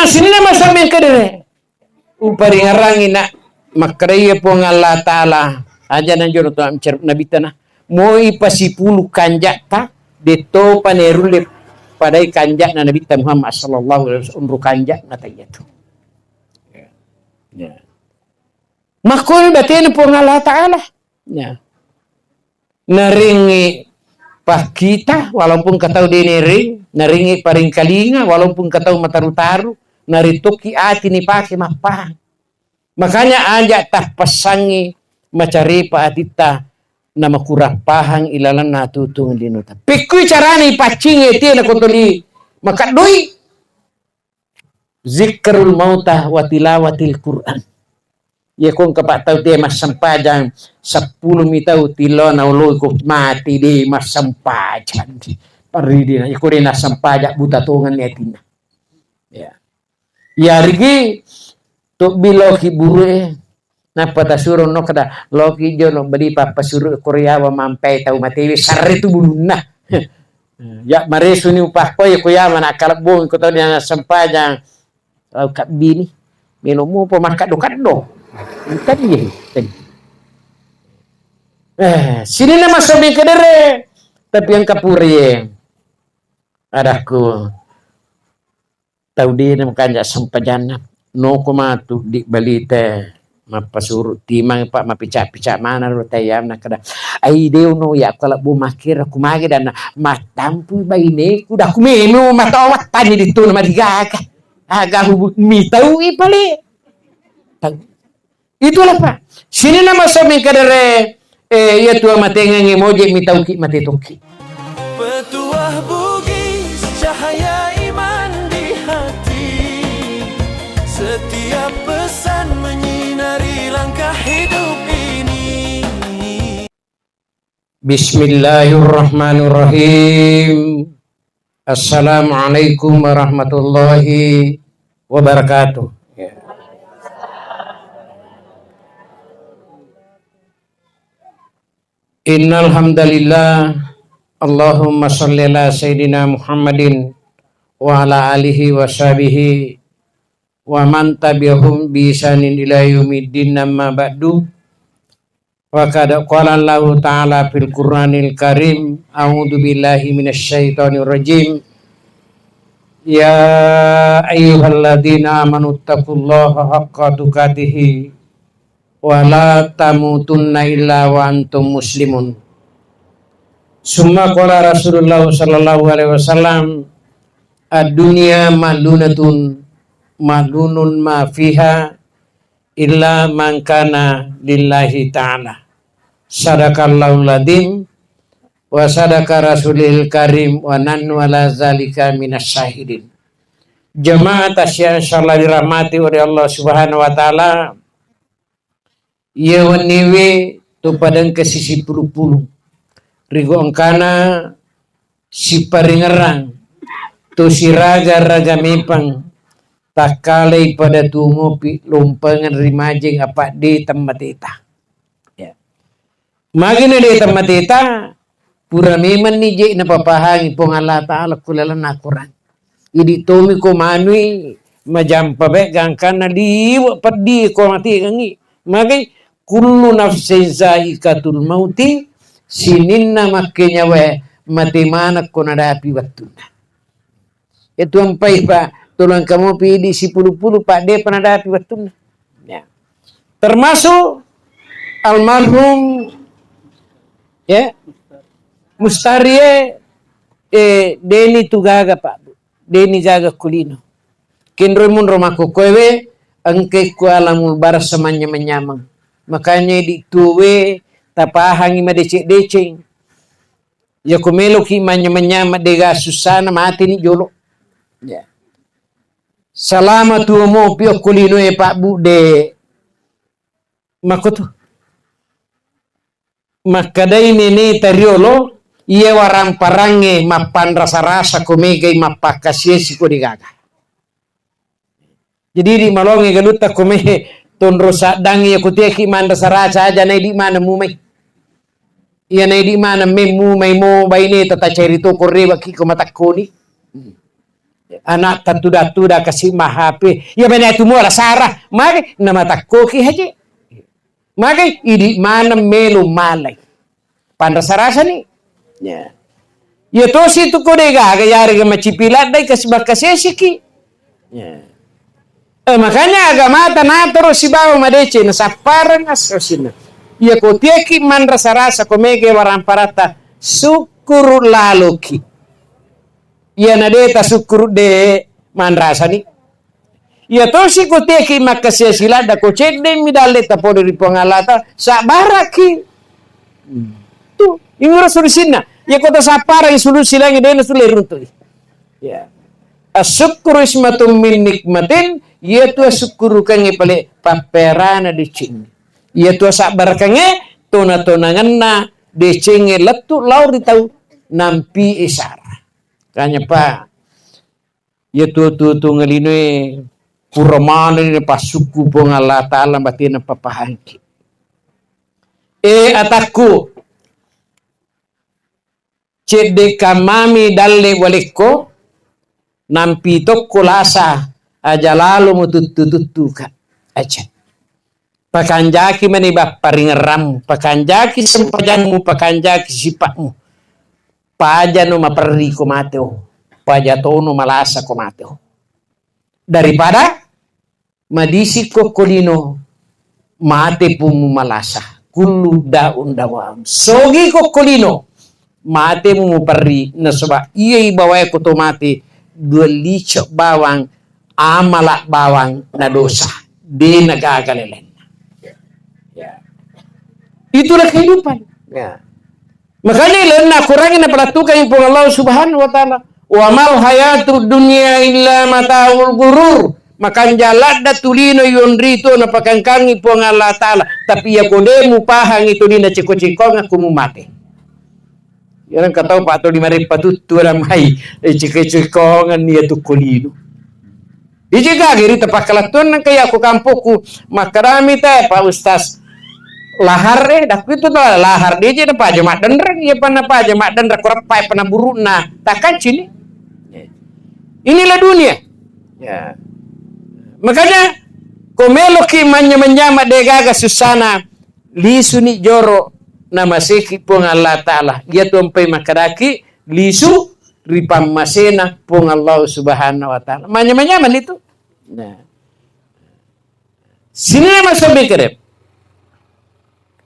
sini nama sambil kedere upari ngarangi nak makraya po ng Allah Ta'ala aja nanjoro to am cerp nabi tanah mo ipasipulu kanjak ta dito panerulip padai kanjak na nabi Muhammad sallallahu alaihi wasallam kanjak na tayo ya makul batin po ng Allah Ta'ala ya naringi pak kita walaupun katau denering naringi paring kalinga walaupun katau mataru-taru narituki ati ni pake mapang makanya ajak tah pasangi macari pa atita na makurang pahang ilalan na tutung linuta pikui carani pacing eti na kotoli makadoi zikrul mautah wa tilawatil Quran ya kung kapataw di masampajan 10 mitau tilo na uloy ko mati di masampajan paridi na iko rin nasampajak butatungan ni atina ya rigi to biloki buru napatasuro no kada loki jono beli papasuro Korea wa mampai tau matewi sarre tu buluna ya maresu ni upah ko ya kuya mana kalabong ko to na sampajan au kabini menomo po makado tadi sini nama sabi kedere tapi yang kapuri adaku tahu dia makanya sampajana no komatu di balite mapasuru timang pak mapica-pica mana lo tayam na kada ai deu no ya kala bu makir aku magi dan matampu baine kuda aku memu matawat tani ditu na madigaga aga mi tahu ipali itulah pak sini nama sabi kadere ya tua matengang emoji mi tahu ki mati toki petuah bugis cahaya iman di hati setiap pesan menyinari langkah hidup ini. Bismillahirrahmanirrahim. Assalamualaikum warahmatullahi wabarakatuh. Innal hamdalillah Allahumma shalli ala sayyidina Muhammadin wa ala alihi wa sahbihi wa man tabi'ahum bi ihsanin ila yaumiddin amma ba'du wa qad qala Allah ta'ala fil Qur'anil Karim a'udzu billahi minasy syaithanir rajim ya ayyuhalladzina amanu taqullaha haqqa tuqatih wa la tamutunna illa wa antum muslimun. Summa qala Rasulullah sallallahu alaihi wasallam ad-dunya malunatun malunun ma fiha illa man kana lillahi ta'ala. Sadaqallahul adzim wa sadaqa rasulil karim wa nanu ala zalika minas syahidin. Jemaat insyaallah dirahmati oleh Allah Subhanahu wa taala. Ia waniwe tu padang ke sisi pulu-pulu rigo angkana si paringerang tu si raga-raga mepang takalai pada tu ngopi lumpangan rimajing apa di tempat ita ya magina di tempat ita pura meman ni je na papahangi pong Allah Ta'ala kulalan na Quran idi tomi ko manui majampa be gangkana liwa padi ko mati gangi magay kullu nafsin zaikatul mauti sininna makanya we mati mana ko nadapi wattuna itu ampai pak tulang kamu pidi si pulu-pulu pak de penadapi wattuna ya termasuk almarhum ya Mustarie Deni Tugaga pak Deni Gaga Kulino kinrumun romaku kowe angke ku alamul bar semanya menyamang makanya dituwe tapahangi madecek-deceng ya kumelo ki manya-manya dega susana mati ni jolo ya salama tu mo pio kulino e pak bu de makoto makadai nene tariolo iye warang parange mapan rasa-rasa komega mapakasiesi ko digaga jadi di malonge galuta komege tondro sadangi ya kutiaki manda saraca aja na di mana mumay iya na di mana mumay mo bayne tata cerito korre baki ko matakoni Anak tatuda kasih mahape. Ya benar itu mula sarah. Maka nama takoki haji. Maka idi mana melu malay. Pandrasarasa ni. Ya. Ya to situ ko de gagayari ka macipilat day kasibakasesiki. Ya. Makanya agama tanah terus si bawa madece na saparan asosina. Ya ko tieki mandrasarasa ko mege waramparata syukur laluki. Ya nadeta syukur de mandrasa ni. Ya to si ko tieki makasesila da ko cede midale tapode di pongalata sa baraki. Tu ingura solusinya. Ya kota sapara yang solusi lagi dia sudah runtuh. Ya. Asyukuru ismatum min nikmatin, yaitu asyukuru kange pale paperana di cing. Yaitu sabar kange tona-tonangan na di cinge letu laur di tahu nampi isara. Kanya pa. Yaitu tu ngelinwe puramana ni pasuku pong Allah Ta'ala batina papahangki. Ataku cede kamami dalle walikko nampi tokko lasa aja lalu mututtutuka aja pakanjaki mani bapparingeram pakanjaki sempajanmu pakanjaki sipakmu pajano maperri ko mateo pajatono malasa ko mateo daripada madisi kokkolino mate pumu malasa kullu daun dawam sogi kokkolino mate mu perri na soba iya ibawai ko to mate dua licok bawang amalak bawang na dosa de nagagalelen. Ya. Itulah kehidupan. Ya. Makanya ilan na kurangin na palatukan yung Allah Subhanahu wa Ta'ala. Wa mal hayatud dunya illa mataul gurur. Makan jalat da tulino yon rito na pakangkangi po ng Allah Ta'ala. Tapi ya kode mu pahang ito din na chiko-chiko nga kumumate. Yan ang kataw pa ito di maripatutu na may chiko-chiko nga niya tukulino. Di jaga giri tapakalaton ng kaya ko kampo ko makarami tayo pa ustas lahar daku itu tuh lahar dia jadi pa jemaat denreng ya pa na pa jemaat denreng kurap pa na buru na takkan sini. Inilah dunia. Ya. Makanya komelo ki manya dega susana lisu ni joro nama seki pong Allah Ta'ala. Ia tuampai makadaki lisu ripam masena pong Allah Subhanahu wa Ta'ala. Manya itu. Nah. Sini masuk bikerep.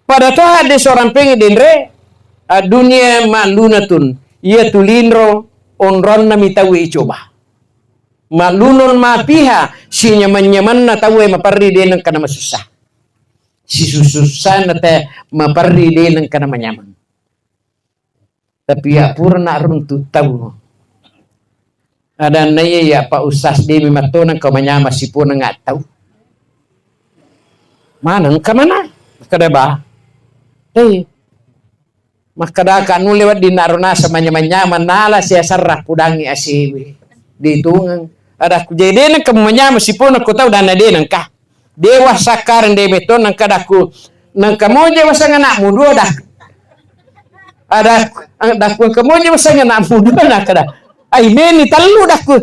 Pada toh ada seorang pengedinre dunia malunatun. Ia tulinro onron na mitawi coba. Malunon mapiha si nyaman na tawe maparri din ng kana masusah. Si susah na te maparri din ng kana manyaman. Tapi ya purna runtu tawo. Ada naya ya pa usas di mimato ng kamanyama si po nga taw. Manang kamana? Kada ba? Makada nu lewat di naruna sa manyaman nala siya sarap pudangi asiwi. Ditungang ada kejadian ng kamanyama si po ko taw dana din ng ka. Dewa sakar ng debeto ng kadaku ng kamoje wasang anak mo do dah. Ada daku kamoje wasang anak mo do na kada. Ay meni talu daku.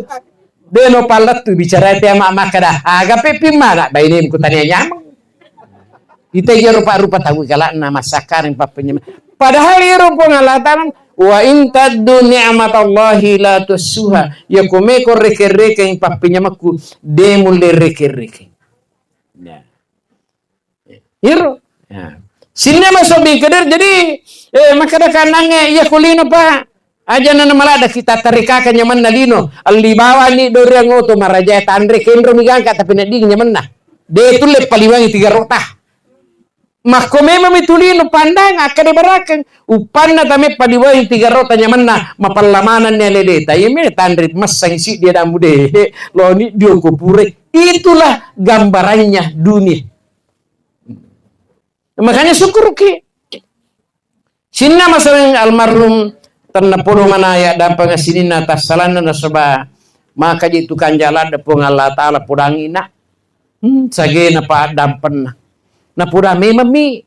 Deno palat tu bicara te mak kada. Aga pepi mana bainem ku tanya nyamang. Kita ya rupa-rupa tahu kala nama sakar yang papanya. Padahal ya rupa ngalataran wa in taddu ni'matallahi la tusuha. Ya kome ko reke-reke yang papanya maku demul de reke-reke. Ya. Hiro. Ya. Sini masuk bikader jadi makada kanange ya kulino pa. Aja na malada kita tarikakan nyaman na lino. Alibawa ni doriang oto maraja tandre kendro migangka tapi na di nyaman na. De tulip paliwangi 3 rota. Makome mamitulino pandang akade barakang upan na tame paliwangi 3 rota nyaman na mapalamanan ni ledeta. Yeme tandre masang si dia damude. Lo ni dio kupure. Itulah gambarannya dunia. Makanya syukur ki. Sinna masalah almarhum tanapolo manaya dan pangasinin atas salana na soba maka jitu kanjala da pong Allah Ta'ala pudangi na sage na pa dampen na pudami mami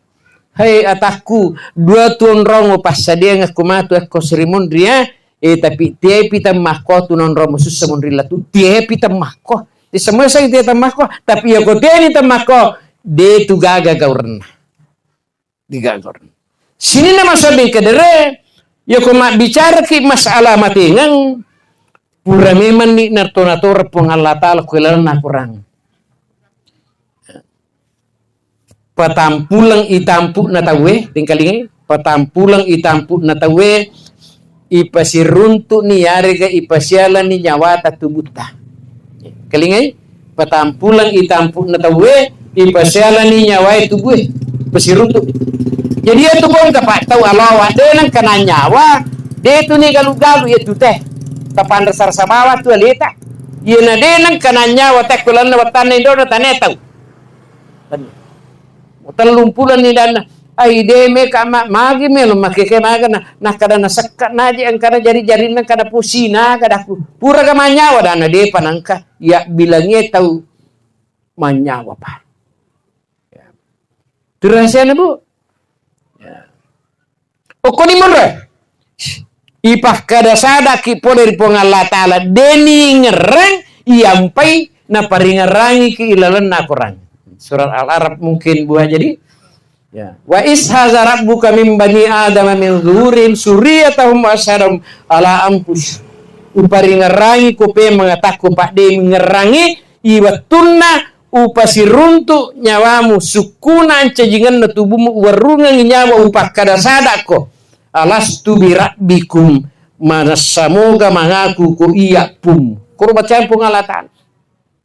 hey ataku 2 tuon rongo pas sadia nga kumatu ako serimondria Tapi tiap kita mahko tu non romo susah monrila tu tiap kita mahko. Di semua saya tiap mahko. Tapi ya kau tiap kita mahko de tu gaga gauran. Digagor. Sini nama sabi kadere. Ya kau mak bicara ki masalah matingang. Pura memang ni nartonator pengalata kuilan na kurang. Patampulang itampu na tawe tingkalingi. Patampulang itampu na tawe. Ipasiruntu ni yarga ipasyalan ni nyawata tubuta. Kalingay, patampulang itampu na tawe, ipasyalan ni nyawai tubuh, pasiruntu. Jadi itu pun dapat tahu alawa, dia nang kena nyawa, dia tu ni galu-galu itu teh. Tapan dasar samawa tu alita. Ia na dia nang kena nyawa teh kulan na watan ni dono tane tahu. Telumpulan ni dana. Ay de me kama magi me lo makeke maga na kada na sakka naji ang kada jari-jari nang kada pusina kada pura ka manyawa dana de panangka ya bilangnya tahu manyawa pa ya. Terasa na bu ya. Okoni monre ipah kada sada ki poder pongalla taala deni ngerang iampai na paringarangi ki ilalan na kurang surat al-arab mungkin buah jadi ya. Wa ishaza rabbuka min bani adam min zuhurim suriyatahum asyadam ala ampus. Upari ngerangi kope mengataku pak de ngerangi iwatunna upasiruntu nyawamu sukuna cajingan na tubuhmu warungan nyawa upak kada sadako. Alastu bi rabbikum manasamoga mangaku ko iya pum. Kuro bacaan pengalatan.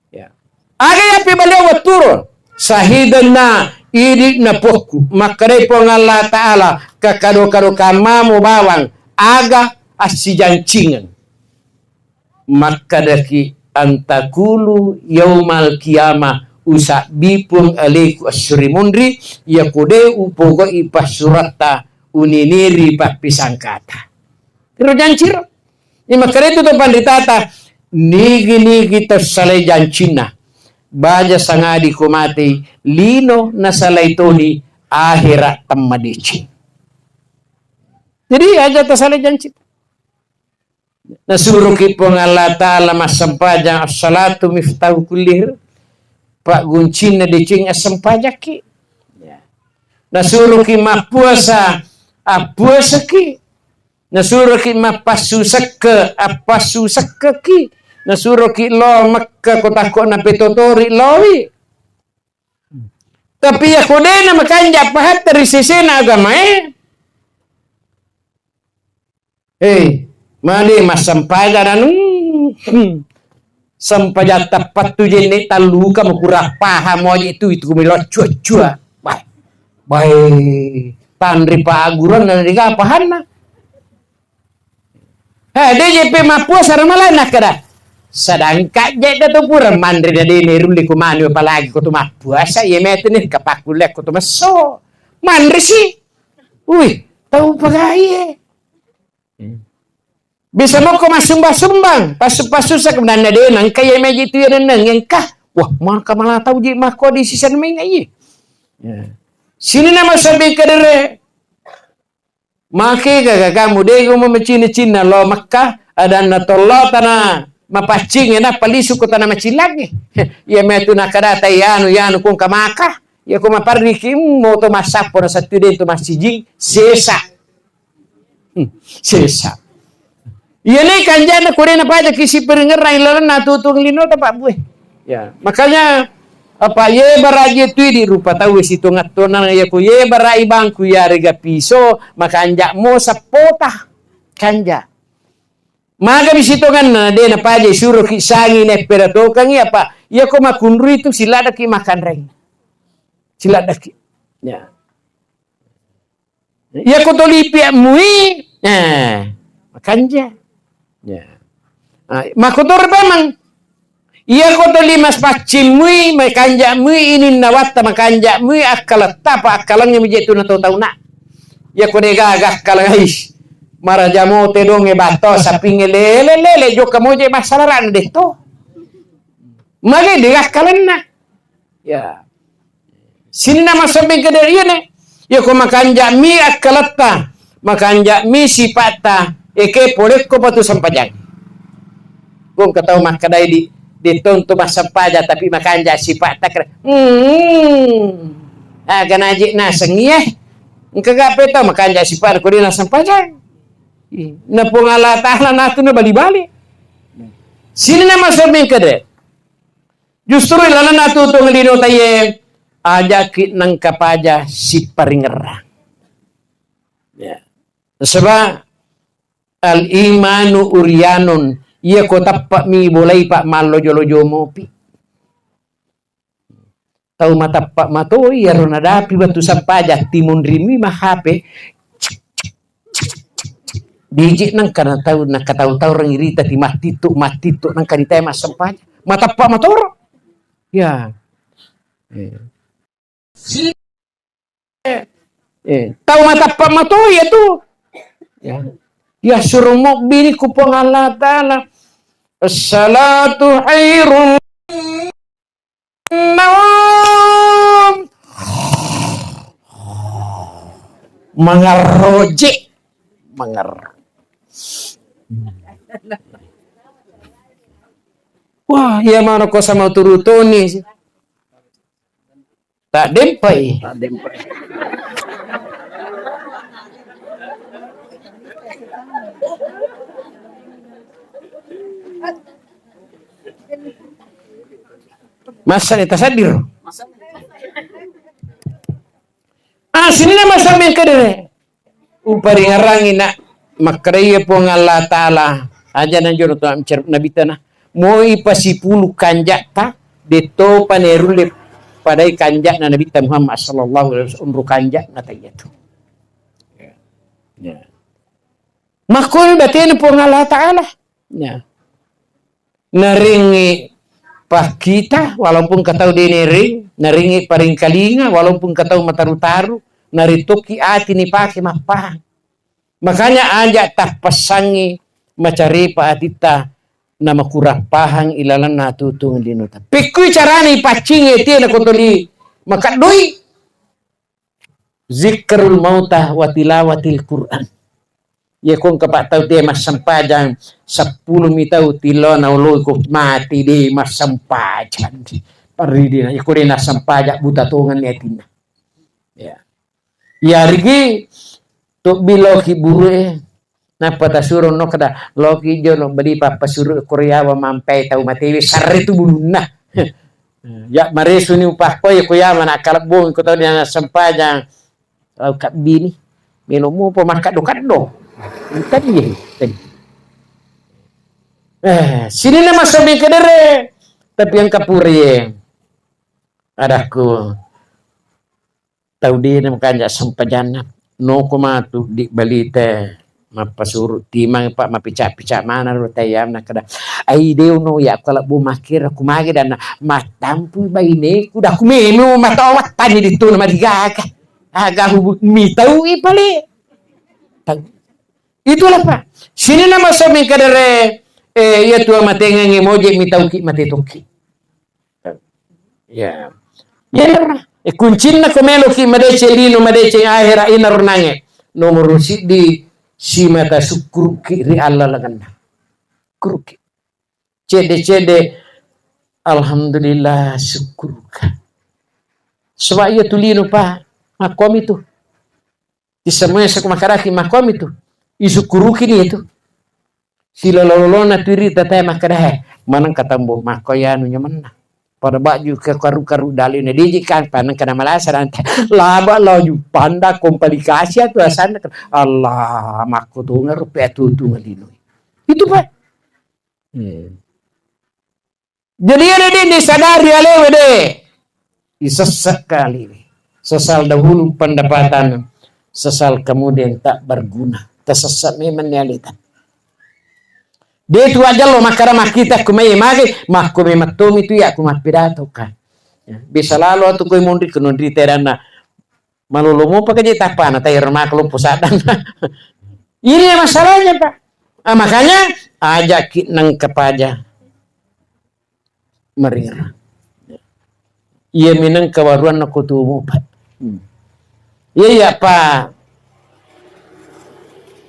Ya. Aga yapi baliau waturo sahidan na idi na pokku makare pong Allah Ta'ala kakado-kado kamamu bawang aga asijancingan makadaki antakulu yaumal kiamah usak bipung aliku asyuri mundri yakude upogo ipasuratta uniniri papisangkata pero janciro ni makare itu to panditata nigi tersalai jancina baja sangadi kumati lino nasalaitoni akhirat tamadici. Jadi aja tersalai janji. Nasuruh kipong Allah Ta'ala masampajang as-salatu miftahu kullihir. Pak guncin na dicing asampajak ki. Nasuruh ki mapuasa apuasa ki. Nasuruh ki mapasu sakka apasu sakka ki. Nasuruh ki lo makka kota na petotori lowi. Tapi ya kodena makanja pahat dari sisi na agama mali masampaja dan sampaja tapat tu jenis taluka mukura paham aja itu kumilo cua-cua. Baik tanri paaguran dan diga pahanna. DJP Mapua saramalah nak kada. Sedangkan jadi tu pura mandri dari neruli kumani apalagi kau tu mah puasa ya metu nih kapakulek kau tu mah so mandri sih, tahu pakai bisa mau kau sumbang pasu sak kemudian dia nang kaya meji tu ya nang yang kah wah marka malah tahu je mah kau di sisa main aja sini nama sabi kadere make gaga kamu deh kau mau Cina lo Makkah ada natollo tanah mapacing na palisu ko tanah macilag ya metu nakadata yanu kung kamaka ya ko mapariki mo to masapo na sa student to masijing sesa iya ni kanja na kore na pa kisi peringerai lalan natutung lino ta pak bueh ya makanya apa ye baraje tu di rupa tahu situ ngatona ya ko ye barai bangku ya rega piso makanja mo sa pota kanja maga bisito kan de na paje suruh kisangi ne perato kan ya apa ya ko makunru itu silada ki makan reng silada ki ya ya ko tolipi mui makanja ya makotor bamang iya ko tolimas pacimui makanja mui ini nawatta makanja mui akalat tapa akalangnya mijetu na tahu na ya ko nega akalangais marajamo te dong bato sapi lele joka moje masalaran deh to mage digah kalenna ya sini nama sabi kaderiane ya ko makanja mi akalatta makanja mi sipata Eke polek ko patu sampajang. Kung kataw makadai di tonto masampaja tapi makanja sifat tak. Ganaji na sengiyeh. Kagape tau makanja sifat ko di na sampajang. Na pungala ta'ala natu na bali-bali. Sini na masabing kada. Justru ilana natu tong lino taye ajakit ng kapaja si paringerang. Ya. Sebab al-imanu uryanun iya ko tappak mi bolay pak malojo-lojo mopi. Tau matappak mato iya ronadapi batu sampaja timun rimi mahape bijik nang kana tahu nak kataw-taw rang irita ti matito nang kanita mas sampaja matappak matoro. Ya. Tahu matappak mato ya tu. Ya. Ya suruh mo bini ko po ng Allah Ta'ala. As-salatu khairun nawam. Mangaroje. Wah, iya mana ko sama turutoni. Tak dempay. Masa ni tasadir. Sini na masamin ka din. Upari ngarangin na makraya po ng Allah Ta'ala. Aja na dyan ito ang nabita na. Mo ipasipulu kanjak ta. Dito panerulip. Paday kanjak na nabita Muhammad sallallahu alaihi wasallam. Umru kanjak na tayo ito. Makoy batin po ng Allah Ta'ala. Naringi pakita walaupun katau dinering, naringi paring kalinga walaupun katau mataru-taru, naritoki ati ni pake mapahang. Makanya aja tak pasangi macari pa atita na makurang pahang ilalan natutung dinuta. Pikui carani pacing eti na kotoli makadoi zikrul mautah wa tilawatil Quran. Ya kung kapak tahu dia mas sampajan 10 mitau tilo na ulo ko mati di mas sampajan. Paridi na ikuri na sampajak buta tungan ni atina. Ya. Ya rigi to biloki buru na patasuro no kada loki jono beli papasuro Korea wa mampai tahu mati sarre tu buluna. Ya maresu ni upah ko ya kuya mana kalabong ko tahu dia sampajan kap bini minumu pemakat do. Tadi. Sini nama sabi kedere. Tapi yang kapuri. Adaku. Tahu dia nama kanjak sampajana. No kumatu di balite. Mapasuru timang pak mapicak-picak mana ro tayam nak kada. Ai deu no ya kalau bu makir aku magi dan matampu baine ku dah ku menu matawat tani ditu nama digaga. Aga hubu mi tahu ipale. Itulah Pak. Sini nama sabi kadere ya tua matengang emoji mitauki matetoki. Ya. Ya. Kuncin na komelo ki madece lino madece akhira inar nange. Nomor di si mata syukur ki ri Allah laganda. Kuruki. Cede alhamdulillah syukur. Sebab ia tulino Pak. Makom itu. Di semua sak makaraki makom itu. Isukuru kini itu. Sila lolo na tiri tatay makadahe. Manang katambo makoyanu nyaman na. Pada baju ke karu-karu dali na dijikan panang kana malasaran. Laba laju panda komplikasi atu asana. Allah mako tunga rupi atutu ngalino. Itu Pak. Jadi ada di sadari alewe deh. Isesek kali. Sesal dahulu pendapatan. Sesal kemudian tak berguna. Tersesat memang realita. Dia itu aja loh makara makita kumai magi makku memang tom itu ya kumat pidato kan. Ya, bisa lalu atau kau mundi kenundri terana malulumu pakai jita pana tayar maklu pusadan. Ini masalahnya Pak. Makanya ajak nang kepaja merira. Ia minang kewaruan aku tubuh Pak. Iya Pak.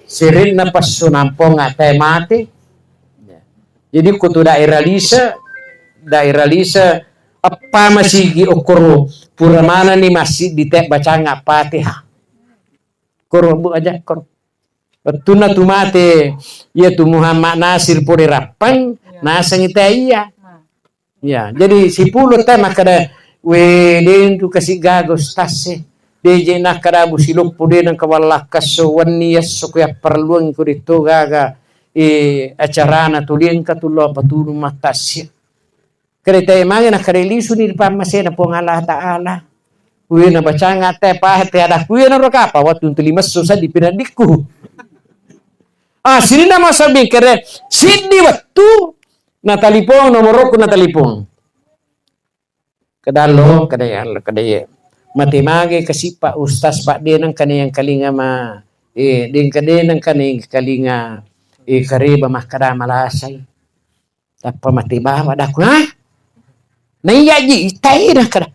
sirin na pasunampong ate mati. Jadi kutu daerah lisa apa masigi okoro pura mana ni masih ditek baca nggak Fatihah. Koro bu aja koro. Tuna tumate ya tu Muhammad Nasir puri rapang nasang iya. Ya, jadi si pulut teh makada den tu kasih gagos tase. Deje nakada busiluk pude nang kawalak kasuwan niya sukuya perluang ko dito gaga acara na tulien katulo patulong matasya. Kereta emang nakarelisu ni pamasya na po ng Allah Ta'ala. Uwi na baca nga te pahet ada kuya na rokapa watun tulimas susah di pinadiku. Sini nama sabi kere sini waktu na talipong nomor ko na talipong. Kadalo kadaya. Matimage kasi pa ustas pa din ang kaniyang kalinga din kadin ang kaniyang kalinga kariba makada malasay. Tapa matiba madaku ha. Naiyaji tay na kada.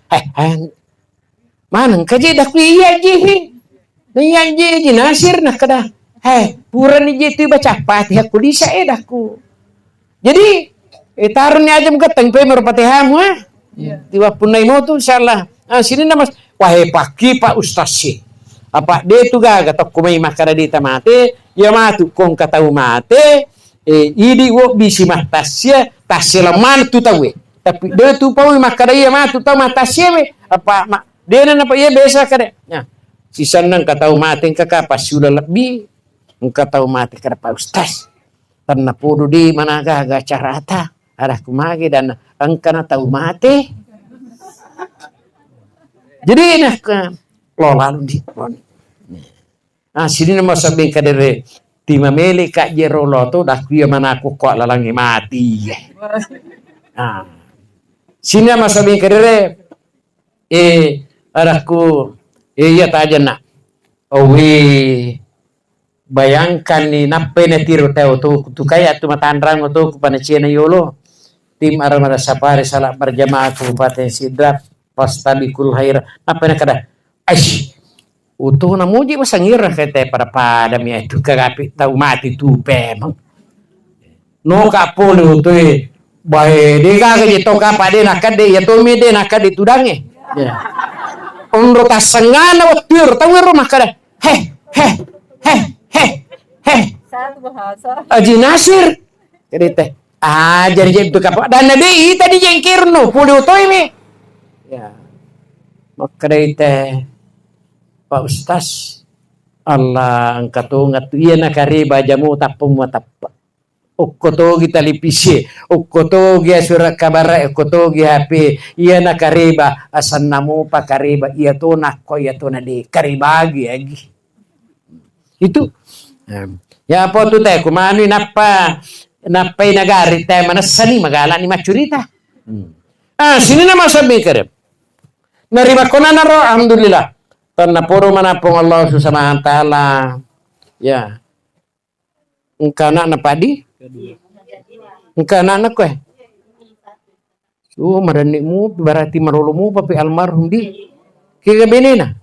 Manang kaji daku iyaji. Naiyaji Nasir na kada. Pura ni jitu baca Fatihah kulisa daku. Jadi taruh ni aja gatang pe merpatihah mu ha. Tiwa punai mo tu insyaallah. Sini nama wahai pagi Pak Ustaz sih. Apa dia tu gaga tok kumai makara di tamate ya matu kong katau mate idi wo bisi matasya taselaman tu tawe. Tapi dia tu pau makara ya matu tau matasya me apa dia na apa ya biasa kada. Ya. Sisan nang katau mate kaka pas sudah lebih katau mate kada Pak Ustaz. Karena podo di mana gaga carata ada kumage dan angkana tau mate. Jadi nak lolan di sini nama sabi kadere tima mele kak jero loto dah kuya mana aku kok lalangi mati. Sini nama sabi kadere adaku iya taja nak. Bayangkan ni nape na tiro tayo tu kaya tu matandrang tu kupana chena yolo tim aramada sapare salat berjamaah Kabupaten Sidrap pastabikul hair apa na kada utuh na muji masangira kete pada mi itu kagapi tau mati tu pemang no kapole utuh bae de gaga je to kapade nakade ya to mi de nakade tudange onro tasangana watir tau rumah kada satu bahasa Haji Nasir kedete jadi itu kapal dan nabi tadi jengkir no puli utuh mi. Ya, maka itu Pak Ustaz Allah angkatungat iya nakariba jamu tapung matapa. Ukkoto kita lipisi, ukkoto gia surat kabar, ukkoto gia HP, iya nakariba asan namu pakariba iya to nakko iya to nadi karibagi lagi. Itu ya apa tu teh kumanu napa nagari teh mana sani magala ni macurita. Sini nama sabi karib. Narima konana ro alhamdulillah. Tanna poro manapong Allah Subhanahu wa taala. Ya. Engkana na padi? Engkana na ko. Marani mu berarti marulumu papi almarhum di. Kiga benena.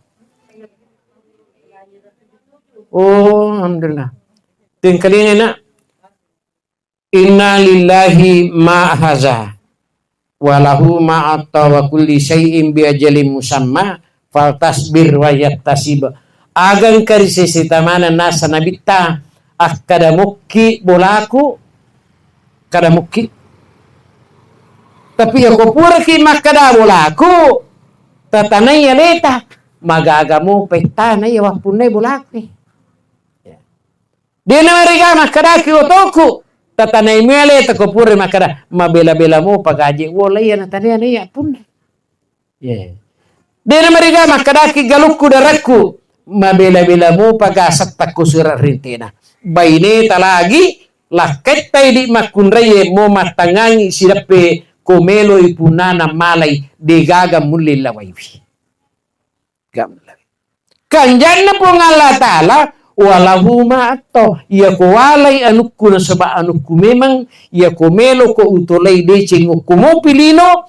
Alhamdulillah. Tingkalin na. Inna lillahi ma haza. Walahu ma'atta wa kulli syai'in bi ajalin musamma faltasbir wa yattasib agan karisisi tamana nasa nabita kada mukki bolaku kada mukki tapi ako pura ki makada bolaku tatanay aleta magagamu petana ya wapunay bolaku di na mariga makada ki otoku tatanay mele tako pure makara mabela-bela mo pagaji wala yan tani ya pun dena mariga makadaki galukku darakku mabela-bela mo pagasat takku surat rintina baine talagi laket tay di makunraye mo matangangi sidape komelo ipunana malay degaga mulil lawaywi kanjan na po ng Allah Ta'ala walahu ma'ato iya ko walay anukku na saba anukku memang iya ko melo ko utolay decing ukumo pilino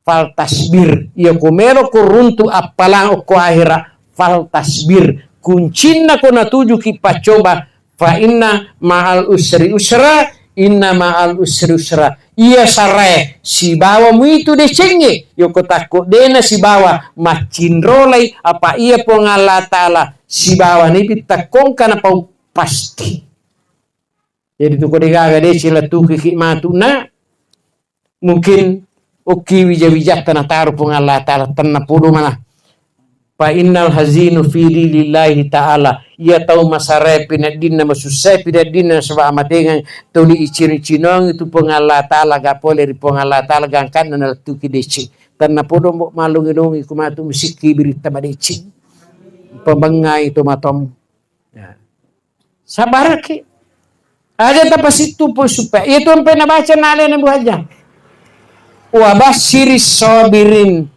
fal tasbir iya ko melo ko runtu apalang ko ahira fal tasbir kuncin na ko natuju ki pacoba Fa inna ma'al usri usra, inna ma'al usri usra. Ia sarai si bawa mu itu de cenge. Yoko takut dena si bawa macinrolai apa ia pong Allah Ta'ala si bawa ni pitakong kana pau pasti. Jadi tu kode gaga de sila tu kikimatu na mungkin oki wija-wija tanah taruh pong Allah Ta'ala tanah puluh mana. Fa innal hazinu fi lillahi ta'ala. Ia tahu masarai pinadina masusai pinadina sebab amatengan tuli icin-cinong itu pong Allah Ta'ala gapole ri pong Allah Ta'ala gangkan na tuki deci. Tanah puluh mo malung-ilungi kumatu musiki berita madeci. Pembengai itu matom. Ya. Sabar ki. Ada tapas itu pun supaya itu yang pernah baca nalen Abu Hajar. Wa basyiris sabirin,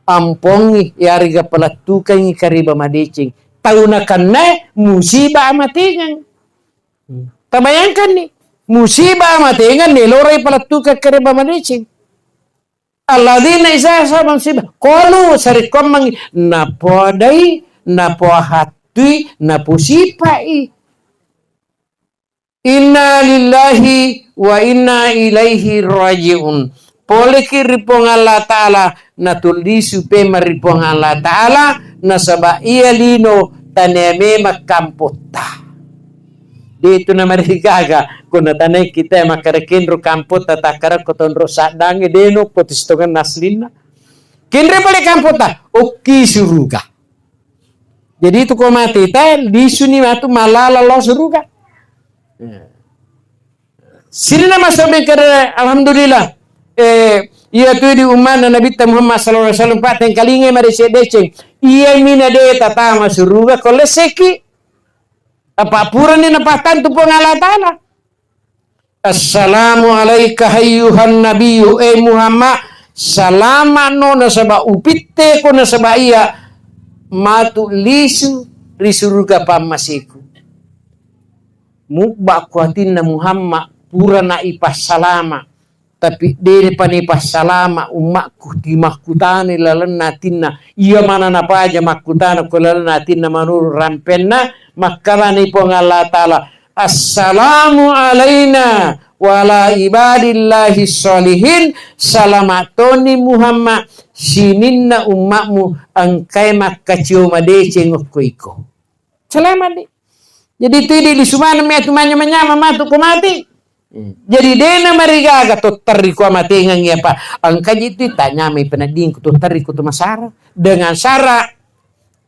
ampongi yariga pelatukan kariba madecing tauna kanna musibah amatingan. Tabayangkan nih musibah amatingan nih lorai pelatukan kariba madecing. Alladzina isa sabang musibah qalu sarikomang napodai napohatui naposipai. Inna lillahi wa inna ilaihi raji'un. Poleki ripong Allah Ta'ala na tulisu pe maripong Allah Ta'ala na saba iya lino taneme makampota. Dito na marigaga kuna tanay kita makarekinro kampota takara kotonro sadange deno kotistongan naslina. Kinre pale kampota oki suruga. Jadi itu ko mati ta lisu ni matu malala lo suruga. Sini nama sahabat kata alhamdulillah. Ia tu di umat Nabi Muhammad sallallahu alaihi wasallam paten kalinge mari sedeceng. Ia mina de tata masuruga koleseki. Apa puran ni napatan tu pong Allah Ta'ala. Assalamu alayka hayyuhan nabiyyu Muhammad. Salama no nasaba upitte ko nasaba iya matu lisu risuruga pamasiku. Mukba kuatin na Muhammad pura na ipas salama. Tapi dari panipas salama umakku di makutani lalan natinna iya mana napa aja makutana ko lalan natinna manur rampenna makalani pong Allah Ta'ala assalamu alaina wala ibadillahi sholihin salamatoni Muhammad sininna umakmu angkai makacio madece ngokko iko selamat deh. Jadi itu di sumana metu manya matu ko mati. Jadi dena marigaga to tariko amatengan ya pa angka itu tanya mai penading to tariko to masara dengan sara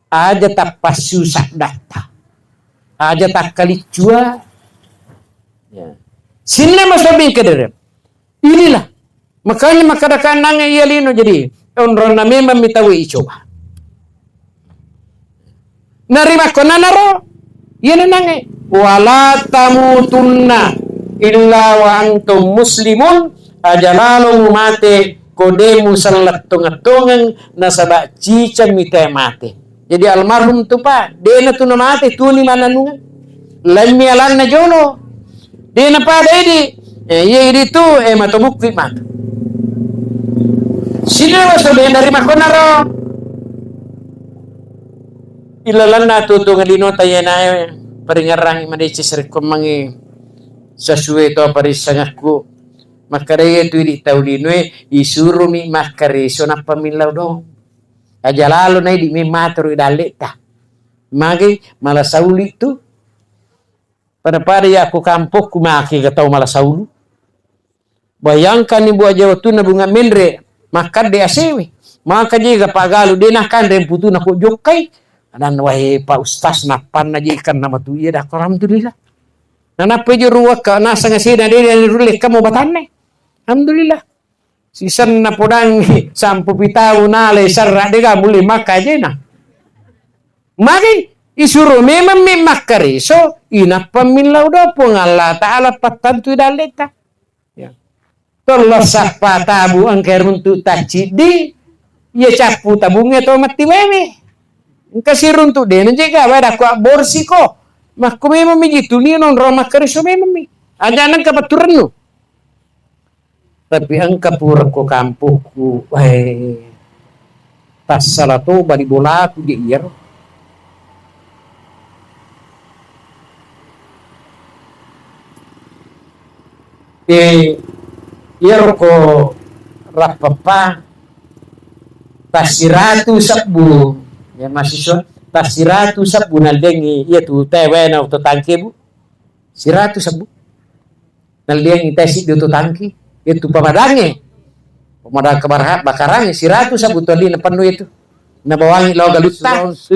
aja tak pasusak data aja tak kalicua ya sinna masabin kedere inilah makanya makadakan nang iya lino jadi onrona memang mitawi coba narima konanaro iya nange wala tamutunna illa wa antum muslimun ajalalo mate kodemu salatong-atongan nasaba cica mite mate. Jadi almarhum tu pa dena tu na mate tuni mananungan lammi alan na jono dena pa dedi ye itu matomukwi mat sino so ben dari makonaro ilalan na tutungan dino tayena peringarang madeci serkom mangi sesuai to parisangaku makare tu di taulinoe disuruh mi makare sona pamilau dong aja lalu nai di mi matru daleta magi malah sauli tu pada ya aku kampung ku maki gatau malah saulu bayangkan ibu aja waktu na bunga menre makar de asewe maka jika pagalu denah kan remputu na ko jokai dan wae pak ustaz napan aja ikan nama tu iya dah alhamdulillah. Nana pejo ruwak ka nasa ngasina dia rulek kamu batane. Alhamdulillah. Sisan na podang sampu pitaw na le sarra dega muli makaje na. Magi isuro memang makare so ina pamilau do pong Allah Ta'ala patantu daleta. Ya. Tolong sapa tabu angker untuk tacidi ya capu tabungnya to mati wewe. Kasih runtuk dena jega wada ko borsiko. Mak ko memang begitu ni non roma kariso memang mi. Ajanan ka paturan no. Tapi angka pura ko kampuku tas salato bali bola ku di iyer. Ko rapapa tasiratu sabu ya mahasiswa tasiratu sabu naldengi ia tu tewe na to tangke bu siratu sabu naldengi tesi di to tangki itu pamadange pemadang bakarange siratu sabu to na penuh itu na bawangi lo galuta 5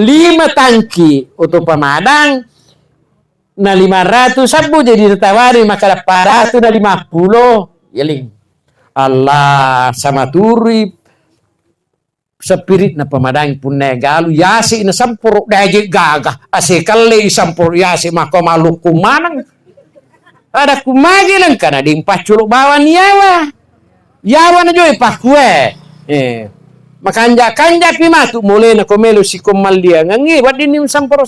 tangki untuk pemadang na 500 sabu jadi ditawari maka 400 na 50 yeling Allah sama turi spirit na pemadang pun negalu yasi na sampur daje gagah ase kalle sampur yasi mako maluku manang ada kumagi lang kana ding paculo bawan yawa na joy pakue makanja pi matu mulai na komelo si komal dia ngangi wadin sampur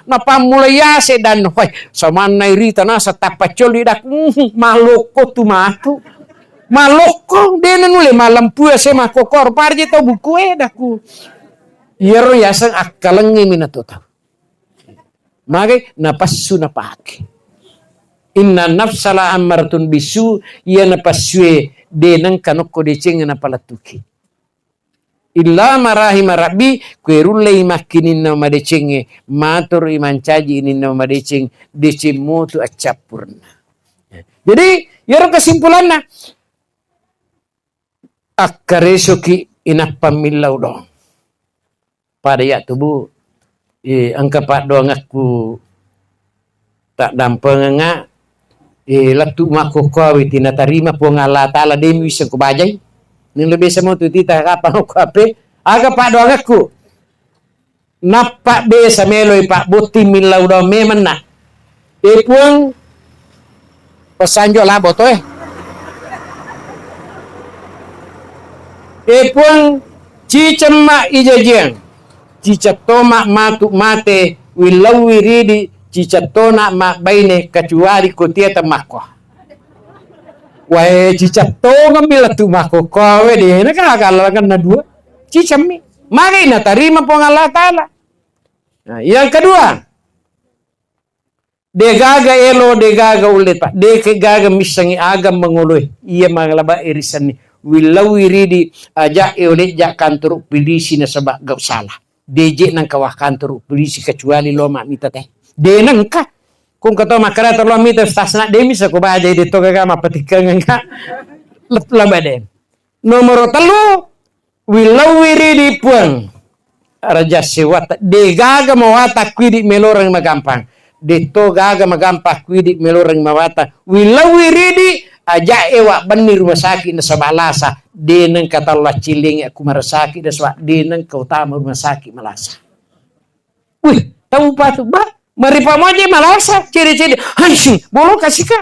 na pamulai yasi dan hoy saman rita na sa tapacol dak maluku tu matu maloko dena nule malam pua sema kokor parje to buku daku yero yasang akalangi minatota mage napassu napake inna nafsala ammaratun bisu ya napasue denang kanoko deceng na palatuki illa marahima rabbi kwerulle makinin na madecenge matur imancaji ini na madeceng decimotu acapurna jadi yero kesimpulanna akaresoki inapamilau dong pada ya tubuh angka pak doang aku tak dampeng nga latu mako kawi tina tarima po nga Allah taala demi bisa ko bajay ning lebih sama tu tita kapan ko ape aga pak doang aku napa be sa meloy pak buti milau dong meman na puang pasanjo labo to puang cicema ijajeng cicatoma matu mate wilawi ridi cicatona ma baine kecuali kotieta makwa wae cicato ngambil tu mako kowe de na kagalangan na dua cicami mari na tarima po Allah taala nah, yang kedua degaga elo degaga ulit pak degaga misangi agam mengului ia manglaba irisan ni wilawi ridi aja oleh jak kantor polisi na sebab gak salah DJ nang kawah kantor polisi kecuali lo mak mita teh denang ka kung kato makara lo mita stasna demis aku baca di to kagama petikan enggak laba dem nomor 3 wilawi ridi puang raja sewata de gaga mawata kwidi melorang magampang de to gaga magampang kwidi melorang mawata wilawi ridi aja ewa bani rumah sakit na sabalasa deneng kata Allah ciling aku marasaki da swa deneng kau tama rumah sakit malasa wih tahu patu ba mari pamoje malasa ciri-ciri hai sih bolo kasih ka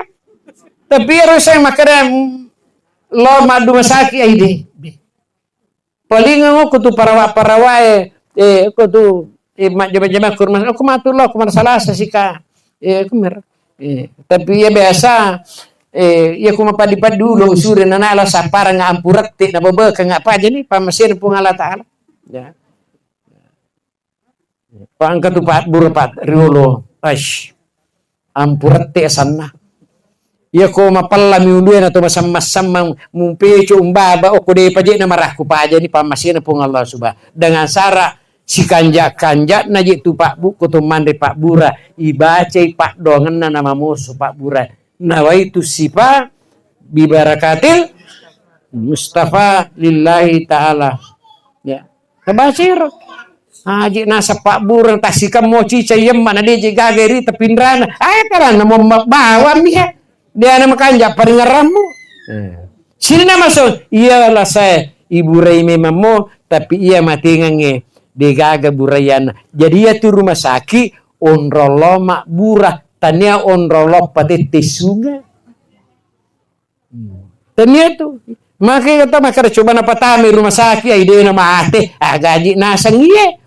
tapi harus saya makara lo madu rumah sakit ide paling aku tu parawa aku tu mak jama-jama kurma aku matur lo aku marsalasa sih ka aku mer tapi ya biasa ya kuma padi-padi dulu usuri na nala sapara nga ampurakti na babaka nga pa jani pamasir po nga Allah taala ya pangkat upat burapat riolo ash ampurakti asanna ya kuma palla miunduan atau masam-masam mumpecho umbaba o kude paje na marahku pa jani pamasir po nga Allah subah dengan sara si kanja na jitu pak bu kutumande pak bura ibace pak dongen na nama musuh pak bura nawaitu sipa bibarakatil Mustafa lillahi ta'ala ya tabasir haji nasa pak burang tasikam mochi cayem mana dia gageri tepindrana ay karana mo bawa dia dia nama kanja paringaramu sini nama so iyalah saya ibu rai memang mo tapi ia mati ngange de gaga burayana jadi ya tu rumah sakit onroloma burah tania onrolop patete sunga tania tu maka kata makara coba na patami rumah sakit ide na mate gaji nasang iye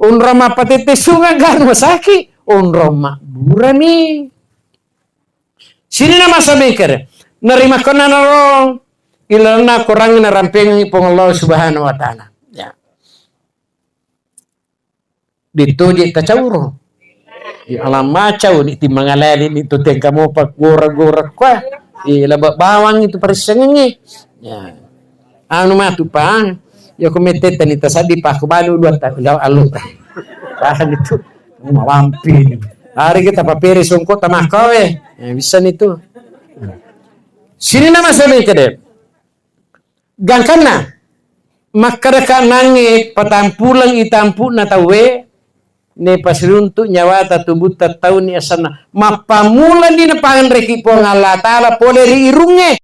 onroma patete sunga ga rumah sakit onroma burami sini nama sabekere narima kona narong ilana kurang na ramping pong Allah subhanahu wa ta'ala ya ditoje tacawuro alam macau ni timbangalali ni to tengka mo pag gora-gora kwa Labak bawang itu persengenge. Ya. Anu matu pa. Ya kometeta ni tasadi pa kubalo dua ta alu. Tahan itu mawampi. Hari kita papere songko tamakau bisa itu. Sini nama sabi kede. Gangkana makaraka nange patampulang itampu na tawe ne pasiruntu nyawa tatubut tatau ni asana mapamulan di napangan reki po Allah taala pole ri irunge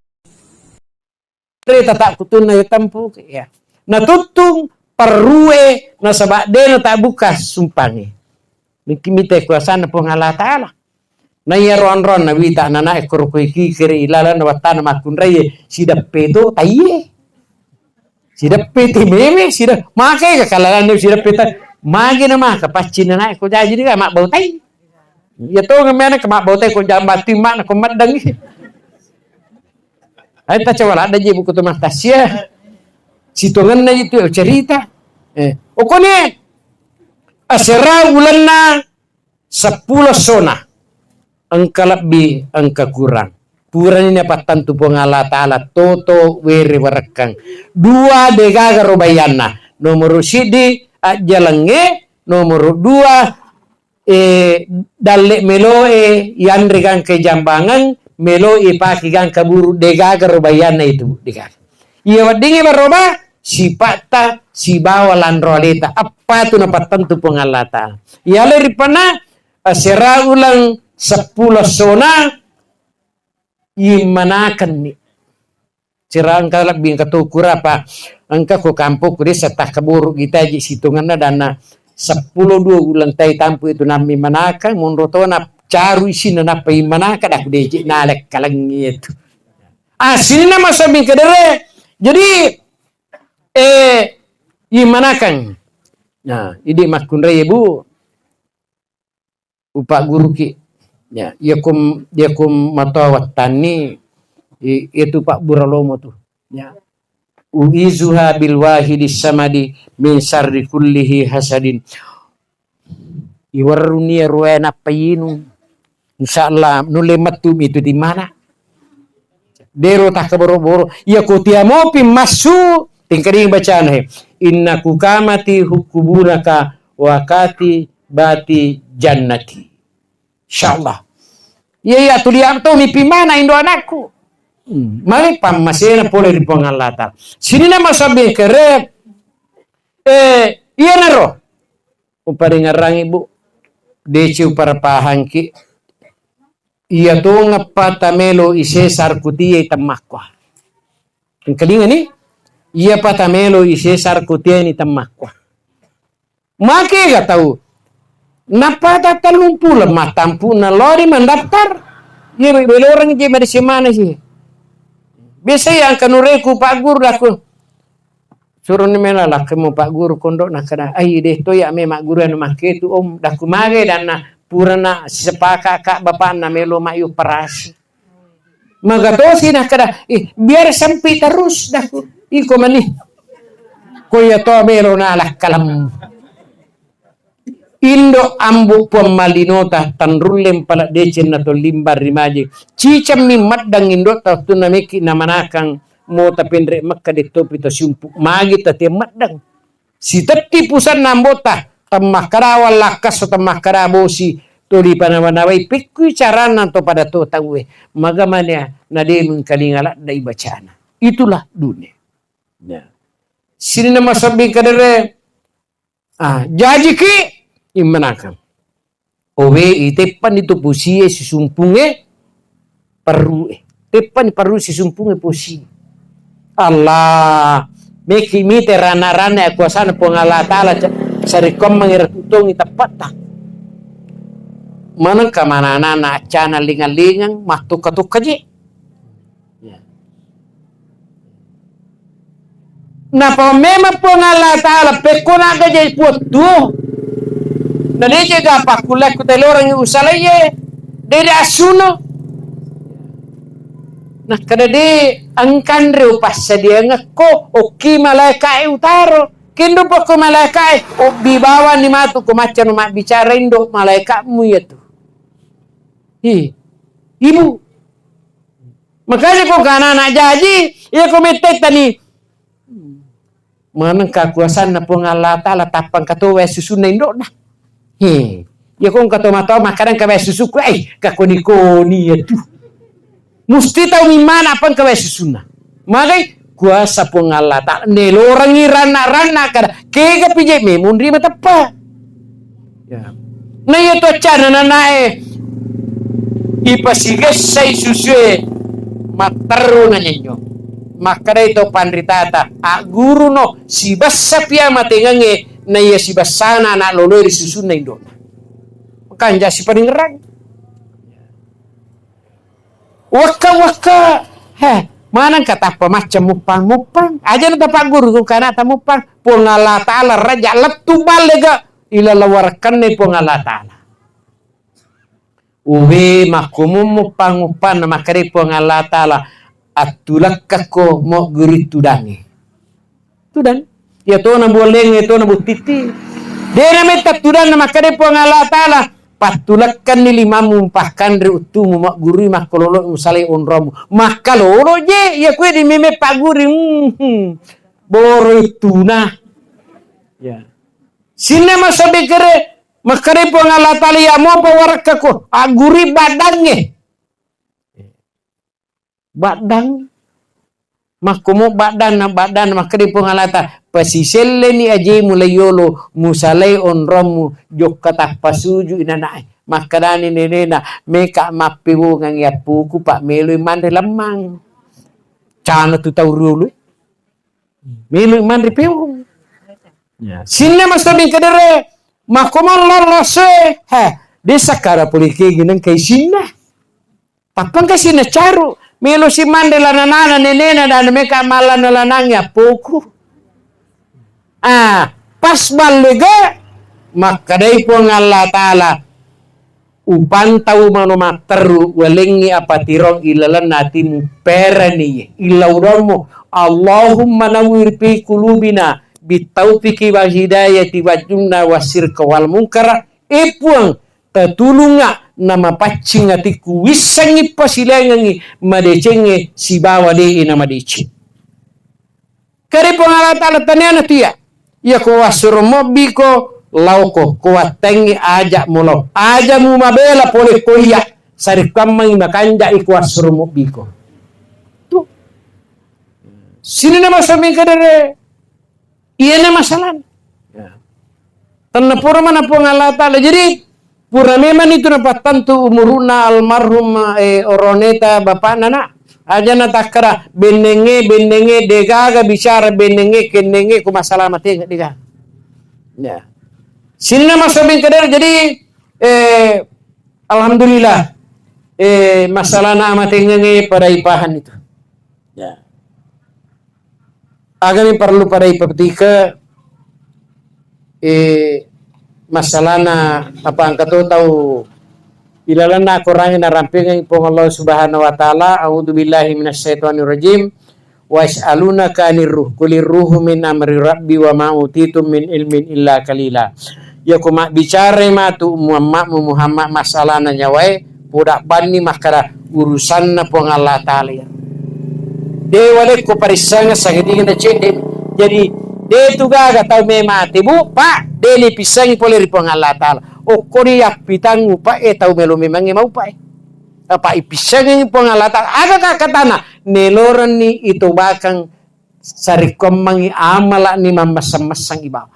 re tatak kutun na itampu ya natutung perue na sabade na tabukas sumpange mikimite kuasana po Allah taala na iya ron na wita na na ekor ko kikiri ilala na watana makunraye sidap peto taye sidap peti meme sidap makai kalalan sidap peta magi na maka pacin na ko jadi ka mak bautai ya to ngamena ka mak bautai ko jambati mak na ko madang ay ta cawala ada je buku to tasya sitongan na itu cerita o kone asera ulanna 10 sona angka lebih angka kurang Puran ini apa tantu pengala ta'ala toto weri warakang. 2 degaga robayana. Nomor sidi jalenge. Nomor 2 dalle meloe yandri gang ke jambangan. Meloe paki gang kaburu degaga robayana itu. Degaga. Iya wadingi baroba. Si pata si bawa landroleta. Apa tu napat tantu pengala ta'ala. Iya leripana sera ulang 10 sona. Imanakan ni cira angka lebih ketukura apa angka ko kampung kuri setah keburu kita ji situngan dana 10 2 ulang tai tampu itu nami manakan monrotona caru isi na pa imanakan aku deje nalek kalang itu sini nama sabi kedere jadi imanakan nah ini makunre ibu upak guru ki ya yakum matawat tani itu Pak Buralomo tuh ya uizuha bil wahidis samadi min syarri kullihi hasadin iwaruni ruena payinu insyaallah nulemat tu itu di mana dero tak boro-boro ya kutiamo pi masu tingkading bacaan he innaku kamati hukuburaka wakati bati jannati insyaallah iya tuliam to mi pimana indo anakku mari pamasena pole di pengalata sini nama sabi kere iya naro upari ngarang ibu deci upara pahangki iya to ngapata melo isesar kutia itamakwa ang kalinga ni iya patamelo isesar kutia ni tamakwa make ga tahu napata talumpul matampu na lori mendaftar ye bele orang je dari mana sih biasa yang kanureku Pak Guru aku suruh ni mena lah kemu Pak Guru kondok nak kada ai deh to ya me mak guru anu make tu om dah kumage dan na purana sepaka kak bapak na melo mayu parasi magatosi nak kada biar sampai terus dah iko mani ko ya to melo na lah kalam Indo ambu pemalinota tanrulem pala decen na to limbar rimaje cicam mi maddang indo ta tunna meki namanakang mota pendre makka de topi to sumpu magi ta te maddang si tatti pusan nambota tamakara wala kaso tamakara bosi to di panawanawai pikku carana to pada to tawe magamanya na de mun kalingala dai bacana itulah dunia ya sini nama sabi kadere jaji ki imanakan owe itepan itu pusie sisumpunge paru tepan paru sisumpunge pusi Allah meki mite rana-rana kuasana pengala taala sarikom mangirutong itapata mana kamana na acana lingalingang matuk-tuk kaje na pamema pengala taala pekona gaje putu na deje ga pakulak ko telorang usalaye dere asuno na kada de angkan reu passa dia ngako oki malaikai utaro kendo pa ko malaikai o bibawa ni matu ko macan mak bicara indo malaikatmu ya tu ibu Makanya kok anak jaji, ya komited tani. Manang kakuasaan na po nga Allah Ta'ala tapang kato wa susu na indo na. Ya kung kato mataw makaran ka wa susu ko kakoni-koni ya tu. Musti tahu mimana apang ka wa susu na. Magay kuasa po nga Allah Ta'ala nelorang irana-rana kada kega pije me mundri matapa. Ya. Na ito chana na nae ipasigas say susu mataru na ninyo. Makara ito pandritata. Guru no, si basa pia matengange na iya si basana na lolo di susun na indo. Kanja si paningerang. Waka. Manang kata apa macam mupang. Aja na tapak guru kung kana ta mupang. Pungala ta'ala raja letu balega. Ilalawarkan ni pungala ta'ala. Uwe makumumupang na makaripo ng Allah Ta'ala at tulak kako mo gurit tudangi. Tudan. Ito na boleng, ito na butiti. Di namin tatudan na makaripo ng Allah Ta'ala patulakkan ni lima mumpahkan ri utumu mak guri mak kololo musali onromu. Makalolo je, ya kue di meme paguri. Boro itu na. Ya. Sine masabi kere. Makaripo nga latali ya mo pawarak ko aguri badangnya. Badang makumo badan makaripo nga lata pasiselle ni aje mulai yolo musalay onromu jok kata pasuju inanae makadani nenena meka mapiwo nga yapuku pak meloy mande lamang cana tu tau rulu meloy mande piwo. Sinne masabi kadere makuman lolose, desa kara poliki ginang kay sina. Tapang kasi na charo, melo si Mandela nanana nenena dan meka malan nalanangya poku. Pas balega, makaday po ng Allah Ta'ala, upan tau manumak teru, walingi apatirong ilalan natin pera niya. Ilauran mo, Allahumma nawir fi kulubina, bitaufiqi wa hidayati wa jumna wasir kawal munkara epuang tatulunga nama pacing atiku wisangi pasilangangi madecenge si bawa de ina madece kare pangala tala tanyana tia ya ko wasur mobiko lauko ko watengi aja mulo aja mu mabela pole koya sari kamang makanja iku wasur mobiko tu sini nama sami kadere iya na masalah. Tanah pura mana pun Allah Ta'ala. Jadi pura memang itu dapat tentu umuruna almarhum oroneta bapak nana. Aja na takra benenge degaga bicara benenge kenenge ku masalah mati dega. Ya. Sini nama sabing kadar jadi alhamdulillah masalah na mati ngenge pada ipahan itu. Ya. Agami perlu pada ipatika masalah na apa angkat tahu ilalan na kurangin na rampingan po Allah Subhanahu wa Ta'ala a'udzubillahi minasyaitonir rajim wa yas'alunaka 'anir ruh qulir ruhu min amri rabbi wa ma utitum min ilmin illa qalila ya kuma bicara matu Muhammad masalah na nyawai pudak bani makara urusan na po Allah Ta'ala ya dewale ko parisanga sagedingan na cede jadi de tugaga tahu me mati bu pak deli pisangi pole ri pong Allah Ta'ala o kori yak pitang upa tahu melo memang mau pa apa ipisangi pong Allah Ta'ala aga kakatana neloran ni itu bakang sarikom mangi amala ni mamasang ibawa